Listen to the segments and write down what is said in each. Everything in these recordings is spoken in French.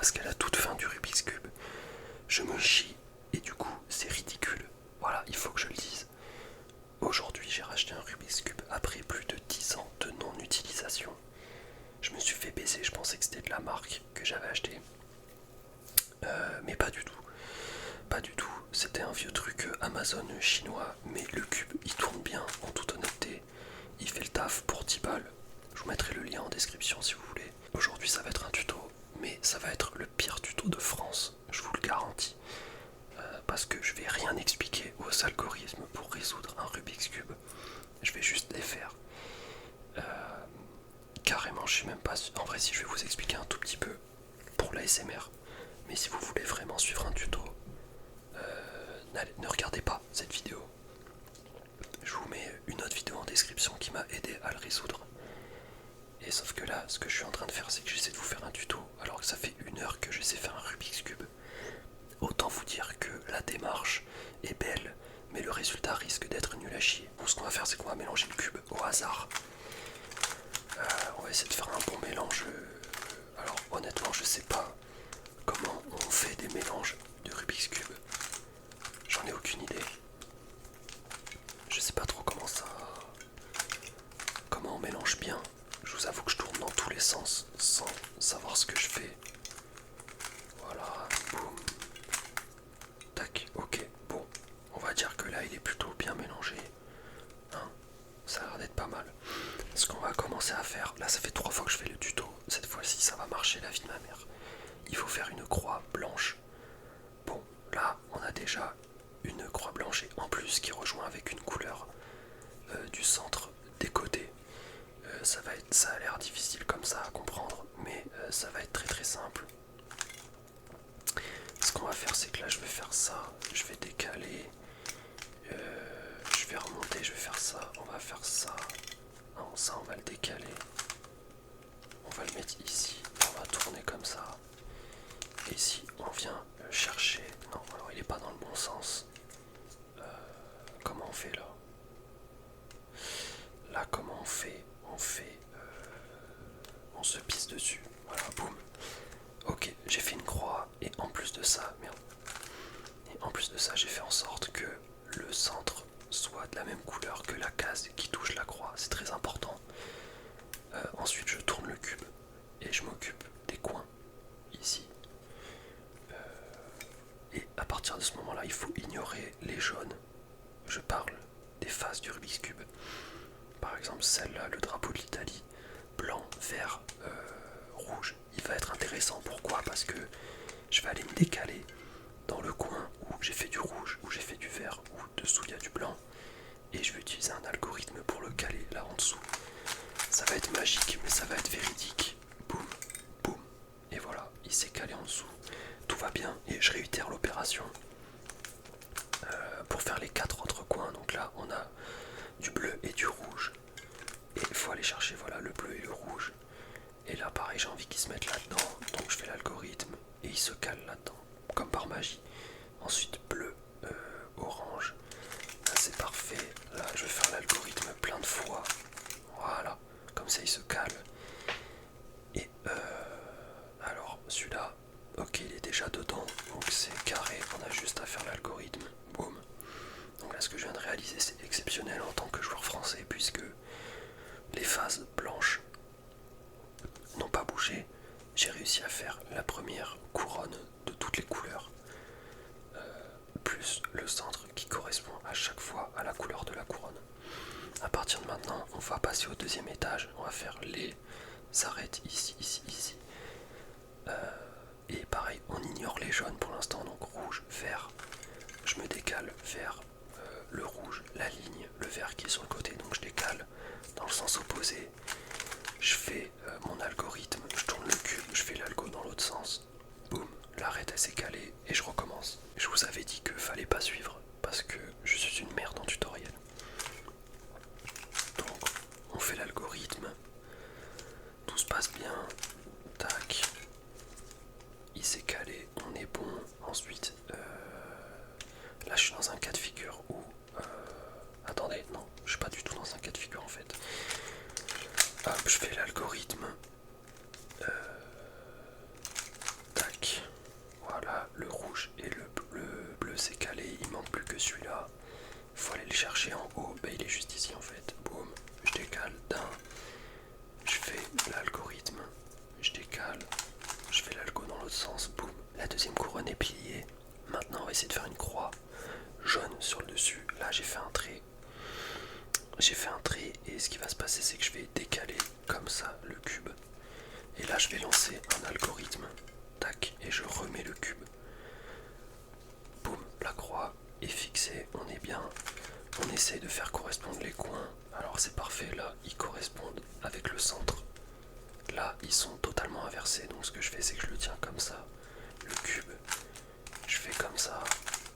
parce qu'à la toute fin du Rubik's Cube, je me chie et du coup c'est ridicule. Voilà, il faut que je le dise. Aujourd'hui j'ai racheté un Rubik's Cube après plus de 10 ans de non-utilisation. Je me suis fait baiser, je pensais que c'était de la marque que j'avais acheté. Mais pas du tout. Pas du tout. C'était un vieux truc Amazon chinois, mais le cube il tourne bien en toute honnêteté. Il fait le taf pour 10 balles. Je vous mettrai le lien en description si vous voulez. Aujourd'hui ça va être un tuto, mais ça va être le pire tuto de France, je vous le garantis. Parce que je vais rien expliquer aux algorithmes pour résoudre un Rubik's Cube. Je vais juste les faire. Carrément, je suis même pas sûr. En vrai, si je vais vous expliquer un tout petit peu pour l'ASMR, mais si vous voulez vraiment suivre un tuto, ne regardez pas cette vidéo. Je vous mets une autre vidéo en description qui m'a aidé à le résoudre. Et sauf que là, ce que je suis en train de faire, c'est que j'essaie de vous faire un tuto, alors que ça fait 1 heure que j'essaie de faire un Rubik's Cube. Autant vous dire que la démarche est belle, mais le résultat risque d'être nul à chier. Donc ce qu'on va faire, c'est qu'on va mélanger le cube au hasard. On va essayer de faire un bon mélange. Alors honnêtement, je sais pas comment on fait des mélanges de Rubik's Cube. J'en ai aucune idée. Je sais pas trop comment on mélange bien. Je vous avoue que je tourne dans tous les sens sans savoir ce que je fais. Voilà, boum. Tac, ok, bon. On va dire que là il est plutôt bien mélangé. Hein, ça a l'air d'être pas mal. Ce qu'on va commencer à faire, là ça fait 3 fois que je fais le tuto. Cette fois-ci ça va marcher, la vie de ma mère. Il faut faire une croix blanche. Bon, là on a déjà une croix blanche et en plus qui rejoint avec une couleur du centre des côtés. Ça a l'air difficile comme ça à comprendre, mais ça va être très très simple. Ce qu'on va faire, c'est que là je vais faire ça, je vais décaler, je vais remonter, je vais faire ça, on va faire ça. Non, ça on va le décaler. On va le mettre ici, on va tourner comme ça. Et ici on vient chercher. Non, alors il est pas dans le bon sens. Comment on fait là? Là comment on fait? On se pisse dessus. Voilà, boum. Ok, j'ai fait une croix et en plus de ça, merde. Et en plus de ça, j'ai fait en sorte que le centre soit de la même couleur que la case qui touche la croix. C'est très important. Ensuite, je tourne le cube et je m'occupe des coins ici. Et à partir de ce moment-là, il faut ignorer les jaunes. Je parle des faces du Rubik's Cube. Par exemple, celle-là, le drapeau de l'Italie, blanc, vert, rouge. Il va être intéressant. Pourquoi? Parce que je vais aller me décaler dans le coin où j'ai fait du rouge, où j'ai fait du vert, où dessous il y a du blanc. Et je vais utiliser un algorithme pour le caler là en dessous. Ça va être magique, mais ça va être véridique. Boum, boum. Et voilà, il s'est calé en dessous. Tout va bien et je réitère l'opération pour faire les 4 autres coins. Donc là, on a du bleu et du rouge. Et il faut aller chercher voilà le bleu et le rouge. Et là, pareil, j'ai envie qu'ils se mettent là-dedans. Donc je fais l'algorithme et il se cale là-dedans, comme par magie. Ensuite, bleu, orange. Là, c'est parfait. Là, je vais faire l'algorithme plein de fois. Voilà, comme ça, il se cale. Et alors, celui-là, ok, il est déjà dedans. Donc c'est carré, on a juste à faire l'algorithme. Boum. Donc là, ce que je viens de réaliser, c'est exceptionnel en tant que joueur français, puisque les phases blanches n'ont pas bougé. J'ai réussi à faire la première couronne de toutes les couleurs, plus le centre qui correspond à chaque fois à la couleur de la couronne. À partir de maintenant, on va passer au deuxième étage. On va faire les arêtes ici, ici, ici. Et pareil, on ignore les jaunes pour l'instant, donc rouge, vert. Je me décale vers le rouge, la ligne, le vert qui est sur le côté, donc je décale dans le sens opposé. Je fais mon algorithme, je tourne le cube, je fais l'algo dans l'autre sens. Boum, l'arête elle s'est calée et je recommence. Je vous avais dit que fallait pas suivre parce que je suis une merde en tutoriel. Donc on fait l'algorithme, tout se passe bien, tac, il s'est calé, on est bon. Ensuite, là je suis dans un cas de figure où... attendez, non, je suis pas du tout dans un cas de figure en fait. Hop, je fais l'algorithme. Tac, rouge et le bleu s'est calé, il manque plus que celui-là. Il faut aller le chercher en haut, bah il est juste ici en fait. Boum, je décale d'un, je fais l'algorithme, je décale, je fais l'algo dans l'autre sens, boum. La deuxième couronne est pliée. Maintenant on va essayer de faire une croix jaune sur le dessus. Là j'ai fait un trait. J'ai fait un trait et ce qui va se passer c'est que je vais décaler comme ça le cube. Et là je vais lancer un algorithme. Tac, et je remets le cube. Boum, la croix est fixée, on est bien. On essaye de faire correspondre les coins. Alors c'est parfait, là ils correspondent avec le centre. Là ils sont totalement inversés, donc ce que je fais c'est que je le tiens comme ça. Le cube, je fais comme ça,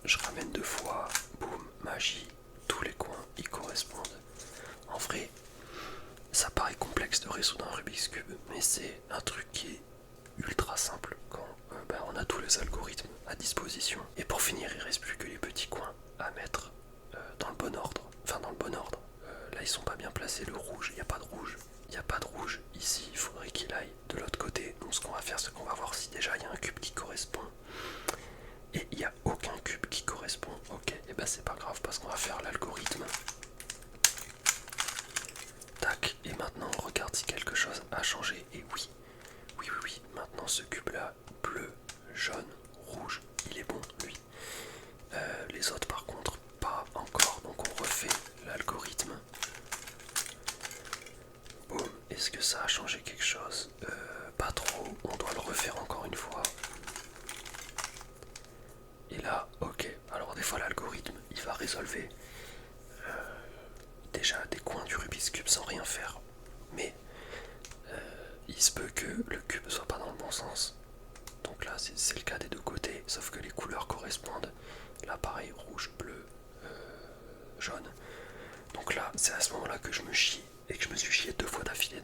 je ramène deux fois, boum, magie, tous les coins y correspondent. En vrai, ça paraît complexe de résoudre un Rubik's Cube, mais c'est un truc qui est ultra simple quand on a tous les algorithmes à disposition. Et pour finir, il reste plus que les petits coins à mettre dans le bon ordre. Enfin, dans le bon ordre. Là, ils sont pas bien placés. Le rouge, il n'y a pas de rouge. Il n'y a pas de rouge ici. Il faudrait qu'il aille de l'autre côté. Donc, ce qu'on va faire, c'est qu'on va voir si déjà il y a un cube qui correspond. Et il n'y a aucun cube qui correspond. Ok, et ben c'est pas grave parce qu'on va faire l'algorithme. Tac, et maintenant on regarde si quelque chose a changé. Et oui, oui, maintenant ce cube là, bleu, jaune, rouge, il est bon lui. Les autres par contre, pas encore, donc on refait l'algorithme. Boum, est-ce que ça a changé quelque chose? Pas trop, on doit le refaire encore une fois. Et là, ok, alors des fois l'algorithme, il va résolver déjà des coins du Rubik's Cube sans rien faire. Mais il se peut que le cube soit pas dans le bon sens. Donc là c'est le cas des deux côtés, sauf que les couleurs correspondent. Là pareil, rouge, bleu, jaune. Donc là c'est à ce moment là que je me chie et que je me suis chié deux fois d'affilée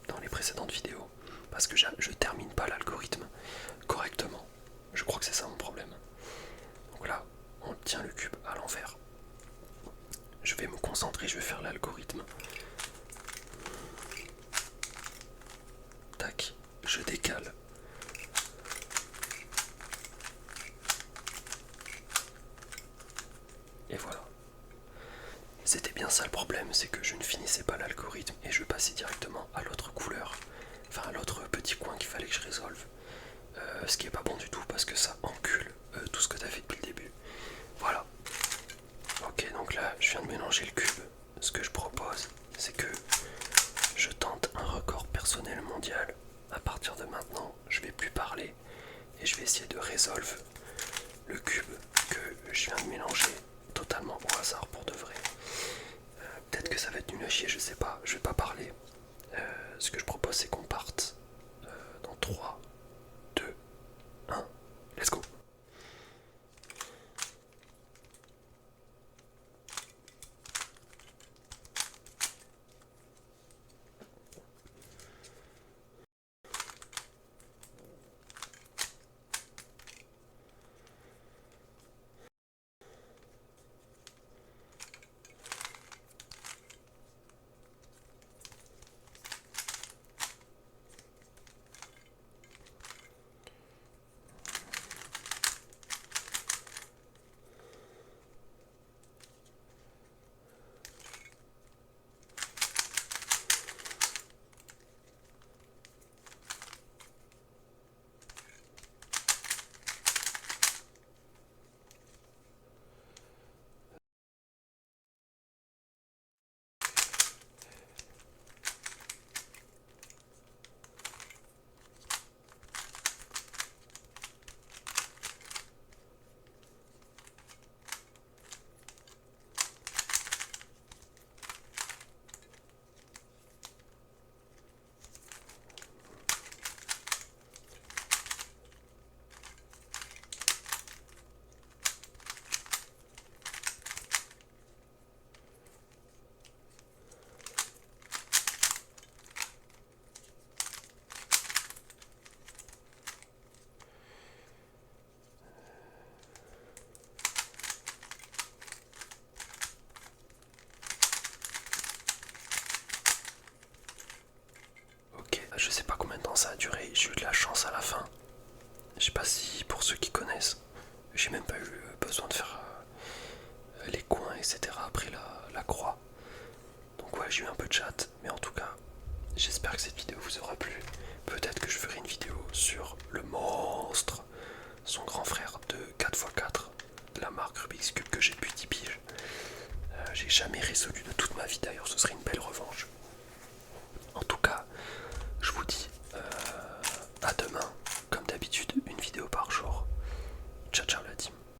dans les précédentes vidéos. Parce que je termine pas l'algorithme correctement. Je crois que c'est ça mon problème. Donc là on tient le cube à l'envers. Je vais me concentrer, je vais faire l'algorithme. Tac, je décale. Et voilà. C'était bien ça le problème, c'est que je ne finissais pas l'algorithme et je passais directement à l'autre couleur. Enfin à l'autre petit coin qu'il fallait que je résolve. Ce qui est pas bon du tout parce que ça encule tout ce que tu as fait depuis le début. Voilà. Ok, donc là je viens de mélanger le cube. Ce que je propose, c'est que je tente un record personnel mondial. À partir de maintenant, je vais plus parler et je vais essayer de résolve le cube que je viens de mélanger totalement au hasard pour de vrai. Peut-être que ça va être nul à chier, je sais pas, je vais pas parler. Ce que je propose c'est qu'on parte dans 3, 2, 1, let's go. Ok, je sais pas combien de temps ça a duré, j'ai eu de la chance à la fin. Je sais pas si pour ceux qui connaissent, J'ai même pas eu besoin de faire les coins, etc. après la croix. Donc ouais, j'ai eu un peu de chat, mais en tout cas, j'espère que cette vidéo vous aura plu. Peut-être que je ferai une vidéo sur le mode